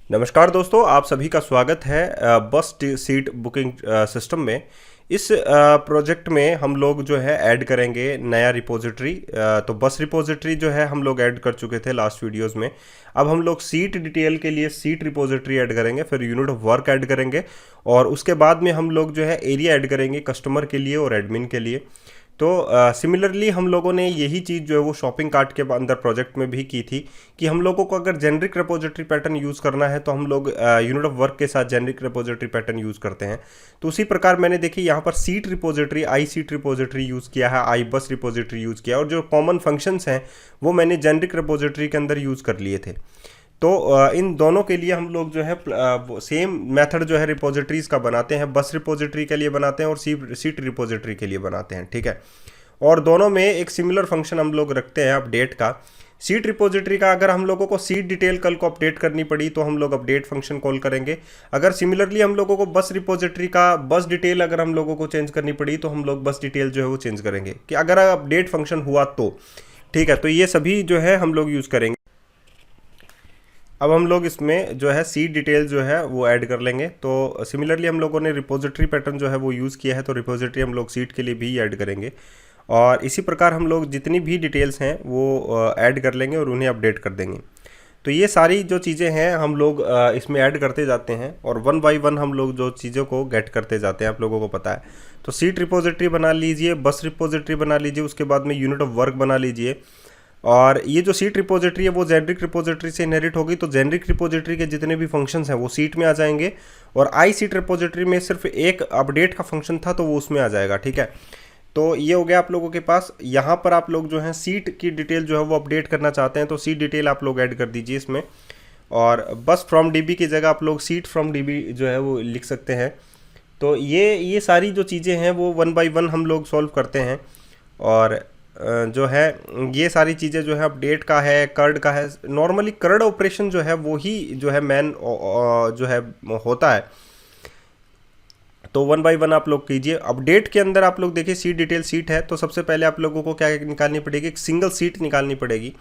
नमस्कार दोस्तों, आप सभी का स्वागत है बस सीट बुकिंग सिस्टम में। इस प्रोजेक्ट में हम लोग जो है ऐड करेंगे नया रिपोजिटरी। तो बस रिपोजिटरी जो है हम लोग ऐड कर चुके थे लास्ट वीडियोस में। अब हम लोग सीट डिटेल के लिए सीट रिपोजिटरी ऐड करेंगे, फिर यूनिट ऑफ वर्क ऐड करेंगे और उसके बाद में हम लोग जो है एरिया ऐड करेंगे कस्टमर के लिए और एडमिन के लिए। तो सिमिलरली हम लोगों ने यही चीज़ जो है वो शॉपिंग कार्ट के अंदर प्रोजेक्ट में भी की थी कि हम लोगों को अगर जेनरिक रिपोजिटरी पैटर्न यूज़ करना है तो हम लोग यूनिट ऑफ वर्क के साथ जेनरिक रिपोजिटरी पैटर्न यूज़ करते हैं। तो उसी प्रकार मैंने देखिए यहाँ पर सीट रिपोजिटरी, आई सीट रिपोजिटरी यूज़ किया है, आई बस रिपोजिटरी यूज़ किया और जो कॉमन फंक्शंस हैं वो मैंने जेनरिक रिपोजिटरी के अंदर यूज़ कर लिए थे। तो इन दोनों के लिए हम लोग जो है सेम मेथड जो है रिपोजिटरीज का बनाते हैं, बस रिपोजिटरी के लिए बनाते हैं और सीट रिपोजिटरी के लिए बनाते हैं, ठीक है। और दोनों में एक सिमिलर फंक्शन हम लोग रखते हैं अपडेट का। सीट रिपोजिटरी का अगर हम लोगों को सीट डिटेल कल को अपडेट करनी पड़ी तो हम लोग अपडेट फंक्शन कॉल करेंगे। अगर सिमिलरली हम लोगों को बस रिपोजिटरी का बस डिटेल अगर हम लोगों को चेंज करनी पड़ी तो हम लोग बस डिटेल जो है वो चेंज करेंगे कि अगर अपडेट फंक्शन हुआ तो, ठीक है। तो ये सभी जो है हम लोग यूज़ करेंगे। अब हम लोग इसमें जो है सीट डिटेल जो है वो ऐड कर लेंगे। तो सिमिलरली हम लोगों ने रिपोजिटरी पैटर्न जो है वो यूज़ किया है, तो रिपोजिटरी हम लोग सीट के लिए भी ऐड करेंगे और इसी प्रकार हम लोग जितनी भी डिटेल्स हैं वो ऐड कर लेंगे और उन्हें अपडेट कर देंगे। तो ये सारी जो चीज़ें हैं हम लोग इसमें ऐड करते जाते हैं और वन बाय वन हम लोग जो चीज़ों को गेट करते जाते हैं, आप लोगों को पता है। तो सीट रिपोजिटरी बना लीजिए, बस रिपोजिटरी बना लीजिए, उसके बाद में यूनिट ऑफ वर्क बना लीजिए। और ये जो सीट रिपोजिटरी है वो जेनरिक रिपोजिटरी से इनहेरिट होगी, तो जेनरिक रिपोजिटरी के जितने भी फंक्शंस हैं वो सीट में आ जाएंगे और आई सीट रिपोजिटरी में सिर्फ एक अपडेट का फंक्शन था तो वो उसमें आ जाएगा, ठीक है। तो ये हो गया आप लोगों के पास। यहाँ पर आप लोग जो है सीट की डिटेल जो है वो अपडेट करना चाहते हैं तो सीट डिटेल आप लोग ऐड कर दीजिए इसमें। और बस फ्रॉम डीबी की जगह आप लोग सीट फ्रॉम डीबी जो है वो लिख सकते हैं। तो ये सारी जो चीज़ें हैं वो वन बाय वन हम लोग सॉल्व करते हैं। और जो है ये सारी चीज़ें जो है अपडेट का है, कर्ड का है। नॉर्मली कर्ड ऑपरेशन जो है वो ही जो है मैन जो है होता है। तो वन बाय वन आप लोग कीजिए। अपडेट के अंदर आप लोग देखिए सीट डिटेल सीट है तो सबसे पहले आप लोगों को क्या निकालनी पड़ेगी, एक सिंगल सीट निकालनी पड़ेगी।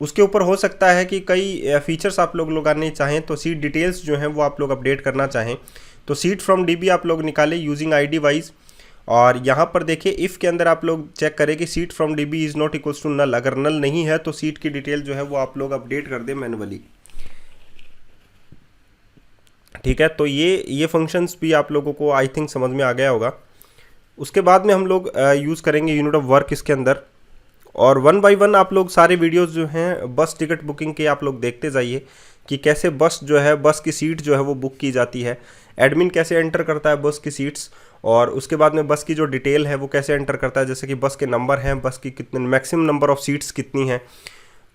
उसके ऊपर हो सकता है कि कई फीचर्स आप लोग लगाने चाहें, तो सीट डिटेल्स जो हैं वो आप लोग अपडेट करना चाहें तो सीट फ्रॉम डीबी आप लोग निकालें यूजिंग आईडी वाइज। और यहाँ पर देखिए इफ़ के अंदर आप लोग चेक करें कि seat from DB is not equals to null. अगर नल नहीं है तो सीट की डिटेल जो है वो आप लोग अपडेट कर दें मैनुअली, ठीक है। तो ये फंक्शंस भी आप लोगों को आई थिंक समझ में आ गया होगा। उसके बाद में हम लोग यूज़ करेंगे यूनिट ऑफ वर्क इसके अंदर। और वन बाय वन आप लोग सारे वीडियोस जो हैं बस टिकट बुकिंग के आप लोग देखते जाइए कि कैसे बस जो है, बस की सीट जो है वो बुक की जाती है, एडमिन कैसे एंटर करता है बस की सीट्स, और उसके बाद में बस की जो डिटेल है वो कैसे एंटर करता है, जैसे कि बस के नंबर हैं, बस की कितने मैक्सिमम नंबर ऑफ सीट्स कितनी हैं।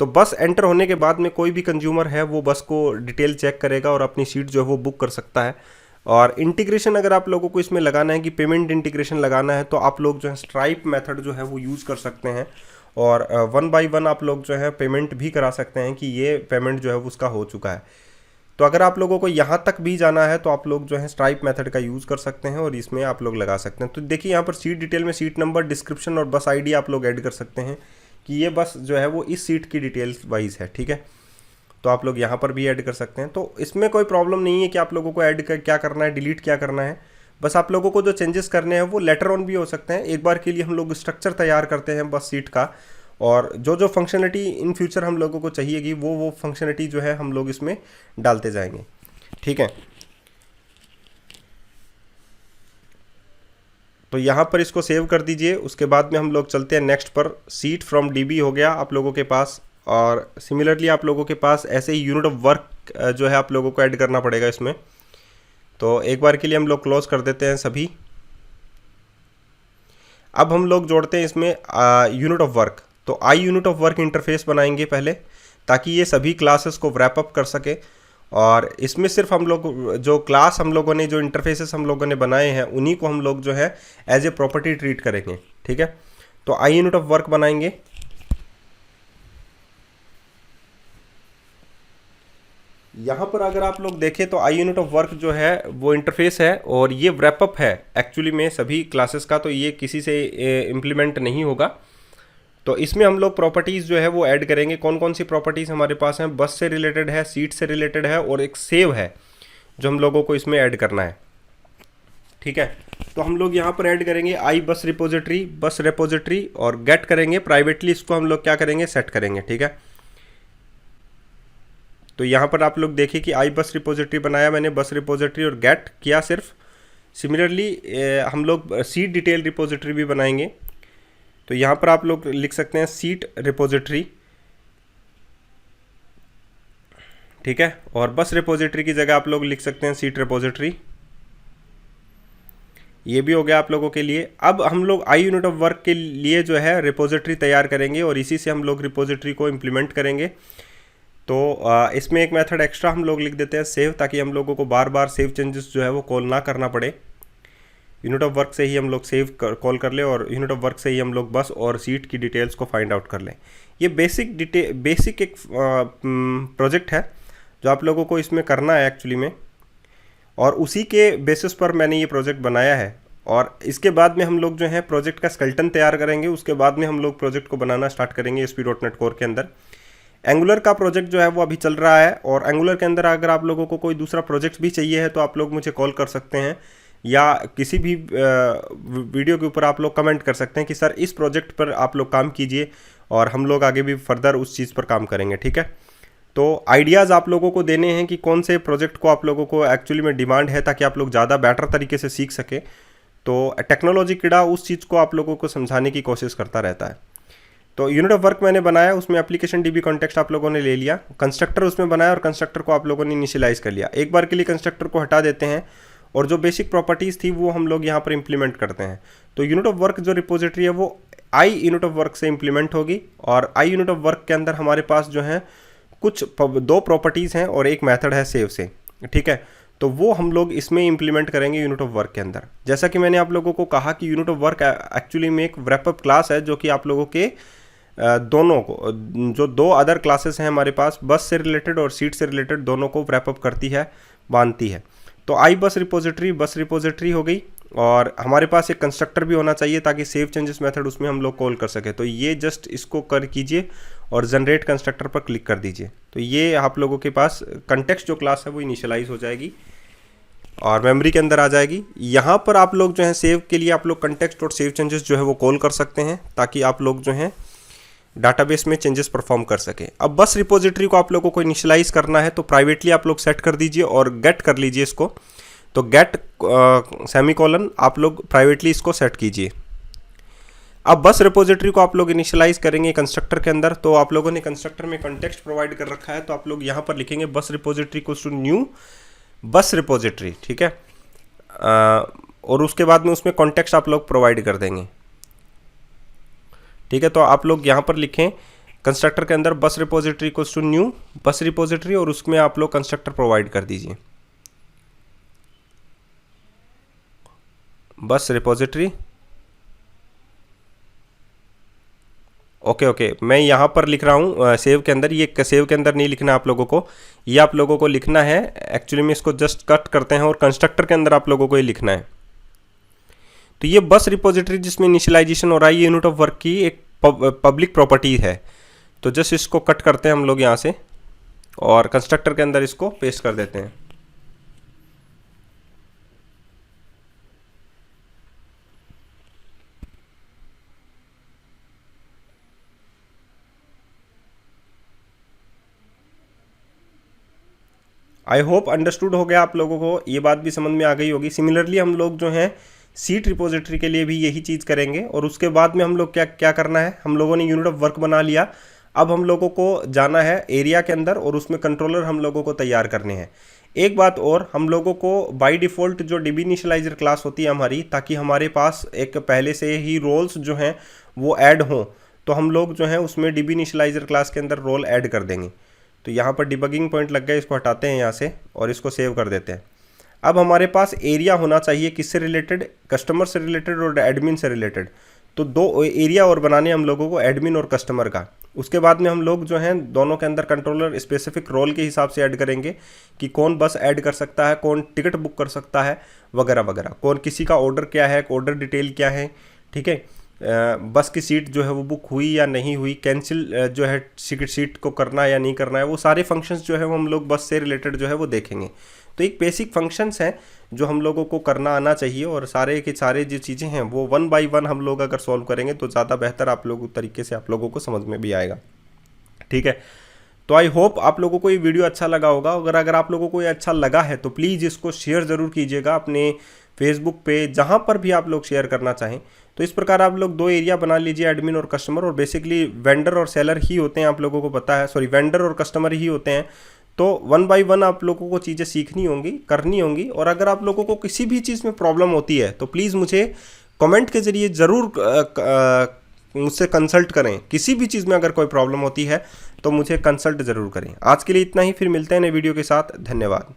तो बस एंटर होने के बाद में कोई भी कंज्यूमर है वो बस को डिटेल चेक करेगा और अपनी सीट जो है वो बुक कर सकता है। और इंटीग्रेशन अगर आप लोगों को इसमें लगाना है कि पेमेंट इंटीग्रेशन लगाना है तो आप लोग जो है स्ट्राइप मेथड जो है वो यूज़ कर सकते हैं और वन बाय वन आप लोग जो है पेमेंट भी करा सकते हैं कि ये पेमेंट जो है उसका हो चुका है। तो अगर आप लोगों को यहाँ तक भी जाना है तो आप लोग जो है स्ट्राइप मेथड का यूज़ कर सकते हैं और इसमें आप लोग लगा सकते हैं। तो देखिए यहाँ पर सीट डिटेल में सीट नंबर, डिस्क्रिप्शन और बस आईडी आप लोग ऐड कर सकते हैं कि ये बस जो है वो इस सीट की डिटेल्स वाइज है, ठीक है। तो आप लोग यहाँ पर भी ऐड कर सकते हैं। तो इसमें कोई प्रॉब्लम नहीं है कि आप लोगों को ऐड कर क्या करना है, डिलीट क्या करना है। बस आप लोगों को जो चेंजेस करने हैं वो लेटर ऑन भी हो सकते हैं। एक बार के लिए हम लोग स्ट्रक्चर तैयार करते हैं बस सीट का, और जो फंक्शनलिटी इन फ्यूचर हम लोगों को चाहिएगी वो फंक्शनलिटी जो है हम लोग इसमें डालते जाएंगे, ठीक है। तो यहाँ पर इसको सेव कर दीजिए। उसके बाद में हम लोग चलते हैं नेक्स्ट पर। सीट फ्रॉम डीबी हो गया आप लोगों के पास, और सिमिलरली आप लोगों के पास ऐसे ही यूनिट ऑफ वर्क जो है आप लोगों को ऐड करना पड़ेगा इसमें। तो एक बार के लिए हम लोग क्लोज कर देते हैं सभी। अब हम लोग जोड़ते हैं इसमें यूनिट ऑफ वर्क। तो I unit of work interface बनाएंगे पहले ताकि ये सभी क्लासेस को रैप अप कर सके। और इसमें सिर्फ हम लोग जो क्लास हम लोगों ने जो इंटरफेसेस हम लोगों ने बनाए हैं उन्हीं को हम लोग जो है एज ए प्रॉपर्टी ट्रीट करेंगे, ठीक है। तो आई यूनिट ऑफ वर्क बनाएंगे। यहाँ पर अगर आप लोग देखें तो आई यूनिट ऑफ वर्क जो है वो इंटरफेस है और ये रैपअप है एक्चुअली में सभी क्लासेस का, तो ये किसी से इम्प्लीमेंट नहीं होगा। तो इसमें हम लोग प्रॉपर्टीज़ जो है वो ऐड करेंगे। कौन कौन सी प्रॉपर्टीज़ हमारे पास हैं? बस से रिलेटेड है, सीट से रिलेटेड है, और एक सेव है जो हम लोगों को इसमें ऐड करना है। ठीक है, तो हम लोग यहाँ पर ऐड करेंगे आई बस रिपोजिटरी और गेट करेंगे प्राइवेटली, इसको हम लोग क्या करेंगे, सेट करेंगे। ठीक है, तो यहाँ पर आप लोग देखिए कि आई बस रिपोजिटरी बनाया मैंने, बस रिपोजिटरी और गेट किया सिर्फ। सिमिलरली हम लोग सीट डिटेल रिपोजिटरी भी बनाएंगे। तो यहाँ पर आप लोग लिख सकते हैं सीट रिपोजिटरी, ठीक है, और बस रिपोजिटरी की जगह आप लोग लिख सकते हैं सीट रिपोजिटरी। ये भी हो गया आप लोगों के लिए। अब हम लोग आई यूनिट ऑफ वर्क के लिए जो है रिपोजिटरी तैयार करेंगे और इसी से हम लोग रिपोजिटरी को इम्प्लीमेंट करेंगे। तो इसमें एक मेथड एक्स्ट्रा हम लोग लिख देते हैं सेव, ताकि हम लोगों को बार बार सेव चेंजेस जो है वो कॉल ना करना पड़े। यूनिट ऑफ वर्क से ही हम लोग सेव कॉल कर लें और यूनिट ऑफ वर्क से ही हम लोग बस और सीट की डिटेल्स को फाइंड आउट कर लें। ये बेसिक एक प्रोजेक्ट है जो आप लोगों को इसमें करना है एक्चुअली में, और उसी के बेसिस पर मैंने ये प्रोजेक्ट बनाया है। और इसके बाद में हम लोग जो है प्रोजेक्ट का स्केलेटन तैयार करेंगे, उसके बाद में हम लोग प्रोजेक्ट को बनाना स्टार्ट करेंगे ASP.NET कोर के अंदर। एंगुलर का प्रोजेक्ट जो है वो अभी चल रहा है, और एंगुलर के अंदर अगर आप लोगों को कोई दूसरा प्रोजेक्ट भी चाहिए है तो आप लोग मुझे कॉल कर सकते हैं, या किसी भी वीडियो के ऊपर आप लोग कमेंट कर सकते हैं कि सर इस प्रोजेक्ट पर आप लोग काम कीजिए, और हम लोग आगे भी फर्दर उस चीज़ पर काम करेंगे। ठीक है, तो आइडियाज़ आप लोगों को देने हैं कि कौन से प्रोजेक्ट को आप लोगों को एक्चुअली में डिमांड है, ताकि आप लोग ज़्यादा बेटर तरीके से सीख सकें। तो टेक्नोलॉजी कीड़ा उस चीज़ को आप लोगों को समझाने की कोशिश करता रहता है। तो यूनिट ऑफ वर्क मैंने बनाया, उसमें एप्लीकेशन DB कॉन्टेक्स्ट आप लोगों ने ले लिया, कंस्ट्रक्टर उसमें बनाया और कंस्ट्रक्टर को आप लोगों ने इनिशियलाइज कर लिया। एक बार के लिए कंस्ट्रक्टर को हटा देते हैं और जो बेसिक प्रॉपर्टीज़ थी वो हम लोग यहाँ पर इंप्लीमेंट करते हैं। तो यूनिट ऑफ वर्क जो रिपोजिटरी है वो आई यूनिट ऑफ वर्क से इंप्लीमेंट होगी, और आई यूनिट ऑफ वर्क के अंदर हमारे पास जो है कुछ 2 प्रॉपर्टीज़ हैं और एक मेथड है सेव से। ठीक है, तो वो हम लोग इसमें इंप्लीमेंट करेंगे यूनिट ऑफ वर्क के अंदर। जैसा कि मैंने आप लोगों को कहा कि यूनिट ऑफ वर्क एक्चुअली में एक रैपअप क्लास है, जो कि आप लोगों के दोनों को, जो 2 अदर क्लासेस हैं हमारे पास, बस से रिलेटेड और सीट से रिलेटेड, दोनों को रैपअप करती है, बांधती है। तो आई बस रिपोजिटरी हो गई, और हमारे पास एक कंस्ट्रक्टर भी होना चाहिए ताकि सेव चेंजेस मेथड उसमें हम लोग कॉल कर सके। तो ये जस्ट इसको कर कीजिए और जनरेट कंस्ट्रक्टर पर क्लिक कर दीजिए। तो ये आप लोगों के पास कंटेक्स्ट जो क्लास है वो इनिशियलाइज हो जाएगी और मेमोरी के अंदर आ जाएगी। यहाँ पर आप लोग जो है सेव के लिए आप लोग कंटेक्स्ट और सेव चेंजेस जो है वो कॉल कर सकते हैं, ताकि आप लोग जो है डाटाबेस में चेंजेस परफॉर्म कर सकें। अब बस रिपोजिटरी को आप लोगों को इनिशियलाइज करना है, तो प्राइवेटली आप लोग सेट कर दीजिए और गेट कर लीजिए इसको। तो गेट सेमीकोलन आप लोग प्राइवेटली इसको सेट कीजिए। अब बस रिपोजिटरी को आप लोग इनिशियलाइज करेंगे कंस्ट्रक्टर के अंदर। तो आप लोगों ने कंस्ट्रक्टर में कॉन्टेक्स्ट प्रोवाइड कर रखा है, तो आप लोग यहाँ पर लिखेंगे bus repository equals to new bus repository. ठीक है, और उसके बाद में उसमें कॉन्टेक्स्ट आप लोग प्रोवाइड कर देंगे। ठीक है, तो आप लोग यहाँ पर लिखें कंस्ट्रक्टर के अंदर bus repository equals to new bus repository, और उसमें आप लोग कंस्ट्रक्टर प्रोवाइड कर दीजिए बस रिपोजिटरी। ओके, मैं यहाँ पर लिख रहा हूँ सेव के अंदर। ये सेव के अंदर नहीं लिखना आप लोगों को, ये आप लोगों को लिखना है एक्चुअली में, इसको जस्ट कट करते हैं और कंस्ट्रक्टर के अंदर आप लोगों को ये लिखना है। तो ये बस रिपोजिटरी जिसमें इनिशियलाइजेशन हो रहा है, ये यूनिट ऑफ वर्क की एक पब्लिक प्रॉपर्टी है। तो जस्ट इसको कट करते हैं हम लोग यहाँ से और कंस्ट्रक्टर के अंदर इसको पेस्ट कर देते हैं। आई होप अंडरस्टूड हो गया आप लोगों को, ये बात भी समझ में आ गई होगी। सिमिलरली हम लोग जो हैं सीट रिपोजिटरी के लिए भी यही चीज़ करेंगे, और उसके बाद में हम लोग क्या करना है, हम लोगों ने यूनिट ऑफ वर्क बना लिया। अब हम लोगों को जाना है एरिया के अंदर और उसमें कंट्रोलर हम लोगों को तैयार करने हैं। एक बात और, हम लोगों को बाय डिफ़ॉल्ट जो DB इनिशियलाइजर क्लास होती है हमारी, ताकि हमारे पास एक पहले से ही रोल्स जो हैं वो ऐड हों, तो हम लोग जो है उसमें DB इनिशियलाइजर क्लास के अंदर रोल ऐड कर देंगे। तो यहाँ पर डिबगिंग पॉइंट लग गया, इसको हटाते हैं यहाँ से और इसको सेव कर देते हैं। अब हमारे पास एरिया होना चाहिए किससे रिलेटेड, कस्टमर से रिलेटेड और एडमिन से रिलेटेड। तो 2 एरिया और बनाने हम लोगों को, एडमिन और कस्टमर का। उसके बाद में हम लोग जो हैं दोनों के अंदर कंट्रोलर स्पेसिफिक रोल के हिसाब से ऐड करेंगे कि कौन बस ऐड कर सकता है, कौन टिकट बुक कर सकता है, वगैरह वगैरह, कौन किसी का ऑर्डर क्या है, ऑर्डर डिटेल क्या है। ठीक है, बस की सीट जो है वो बुक हुई या नहीं हुई, कैंसिल जो है सीट को करना है या नहीं करना है, वो सारे फंक्शंस जो है वो हम लोग बस से रिलेटेड जो है वो देखेंगे। तो एक बेसिक फंक्शंस हैं जो हम लोगों को करना आना चाहिए, और सारे के सारे जो चीज़ें हैं वो वन बाय वन हम लोग अगर सॉल्व करेंगे तो ज़्यादा बेहतर आप लोगों तरीके से आप लोगों को समझ में भी आएगा। ठीक है, तो आई होप आप लोगों को ये वीडियो अच्छा लगा होगा। अगर आप लोगों को ये अच्छा लगा है तो प्लीज़ इसको शेयर ज़रूर कीजिएगा अपने फेसबुक पे, जहाँ पर भी आप लोग शेयर करना चाहें। तो इस प्रकार आप लोग 2 एरिया बना लीजिए, एडमिन और कस्टमर, और बेसिकली वेंडर और सेलर ही होते हैं, आप लोगों को पता है, सॉरी वेंडर और कस्टमर ही होते हैं। तो वन बाय वन आप लोगों को चीज़ें सीखनी होंगी, करनी होंगी। और अगर आप लोगों को किसी भी चीज़ में प्रॉब्लम होती है तो प्लीज़ मुझे कमेंट के ज़रिए ज़रूर मुझसे कंसल्ट करें। किसी भी चीज़ में अगर कोई प्रॉब्लम होती है तो मुझे कंसल्ट ज़रूर करें। आज के लिए इतना ही, फिर मिलते हैं नए वीडियो के साथ। धन्यवाद।